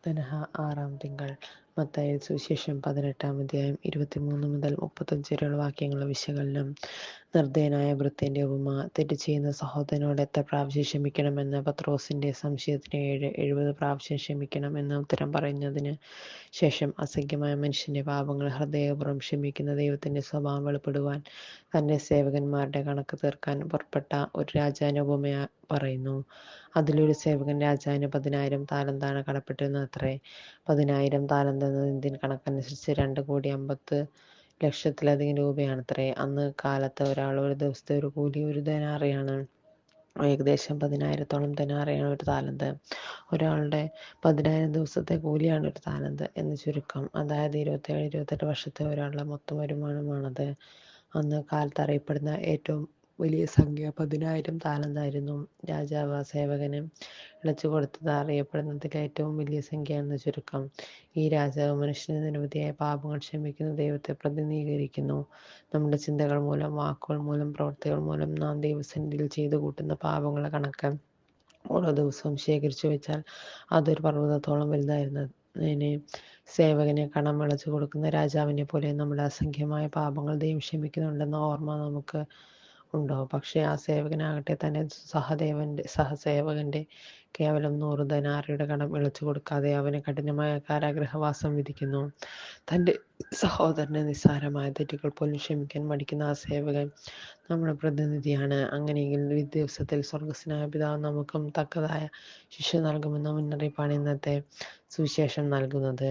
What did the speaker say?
ധനഹ 6-ാം തിങ്കൾ. മത്തായി സുവിശേഷം 18-ാം അധ്യായം 23 മുതൽ 35 വരെയുള്ള വാക്യങ്ങളുടെ വിശകലനം. നിർദ്ദയനായ ഭൃത്യന്റെ ഉപമ. തെറ്റ് ചെയ്യുന്ന സഹോദരനോട് എത്ര പ്രാവശ്യം ക്ഷമിക്കണമെന്ന് പത്രോസിന്റെ സംശയത്തിന് 70 പ്രാവശ്യം ക്ഷമിക്കണം എന്ന ഉത്തരം പറയുന്നതിന് ശേഷം അസംഖ്യമായ മനുഷ്യന്റെ പാപങ്ങൾ ഹൃദയപൂർവ്വം ക്ഷമിക്കുന്ന ദൈവത്തിന്റെ സ്വഭാവം വെളിപ്പെടുവാൻ തന്റെ സേവകന്മാരുടെ കണക്ക് തീർക്കാൻ പുറപ്പെട്ട ഒരു രാജാവിന്റെ ഉപമ പറയുന്നു. അതിലൊരു സേവകൻ രാജാവിന് 10,000 താലന്താണ് കടപ്പെട്ടിരുന്നത്രേ. 10,000 താലന്ത് എന്നത് ഇന്ത്യൻ കണക്കനുസരിച്ച് 2,50,00,000-ലധികം രൂപയാണത്രേ. അന്ന് കാലത്ത് ഒരു ദിവസത്തെ ഒരു കൂലി ഒരു ധനാറിയാണ്. ഏകദേശം 10,000-ഓളം ധനാറിയാണ് ഒരു താലന്ത്. ഒരാളുടെ 10,000 ദിവസത്തെ കൂലിയാണ് ഒരു താലന്ത് എന്ന് ചുരുക്കം. അതായത് 27-28 വർഷത്തെ ഒരാളുടെ മൊത്തം വരുമാനമാണത്. അന്ന് കാലത്ത് അറിയപ്പെടുന്ന ഏറ്റവും വലിയ സംഖ്യ 10,000 താലന്തായിരുന്നു. രാജാവ് ആ സേവകന് ഇളച്ചുകൊടുത്തത് അറിയപ്പെടുന്നതിൽ ഏറ്റവും വലിയ സംഖ്യ എന്ന് ചുരുക്കം. ഈ രാജാവ് മനുഷ്യന്റെ നിരവധിയായ പാപങ്ങൾ ക്ഷമിക്കുന്ന ദൈവത്തെ പ്രതിനിധീകരിക്കുന്നു. നമ്മുടെ ചിന്തകൾ മൂലം, വാക്കുകൾ മൂലം, പ്രവൃത്തികൾ മൂലം നാം ദൈവസന്നിധിയിൽ ചെയ്തു കൂട്ടുന്ന പാപങ്ങളുടെ കണക്ക് ഓരോ ദിവസവും ശേഖരിച്ചു വെച്ചാൽ അതൊരു പർവ്വതത്തോളം വലുതായിരുന്നതിന് സേവകനെ കടം വിളച്ചു കൊടുക്കുന്ന രാജാവിനെ പോലെ നമ്മുടെ അസംഖ്യമായ പാപങ്ങൾ ദൈവം ക്ഷമിക്കുന്നുണ്ടെന്ന ഓർമ്മ നമുക്ക് ഉണ്ടോ? പക്ഷേ ആ സേവകനാകട്ടെ തന്റെ സഹസേവകന്റെ കേവലം 100 ധനാറിയുടെ കടം ഇളച്ചു കൊടുക്കാതെ അവന് കഠിനമായ കാരാഗൃഹവാസം വിധിക്കുന്നു. തന്റെ സഹോദരന് നിസ്സാരമായ തെറ്റുകൾ പോലും ക്ഷമിക്കാൻ മടിക്കുന്ന ആ സേവകൻ നമ്മുടെ പ്രതിനിധിയാണ്. അങ്ങനെയെങ്കിൽ ദിവസത്തിൽ സ്വർഗസ്ഥനായ പിതാവ് നമുക്കും തക്കതായ ശിക്ഷ നൽകുമെന്ന മുന്നറിയിപ്പാണ് ഇന്നത്തെ സുവിശേഷം നൽകുന്നത്.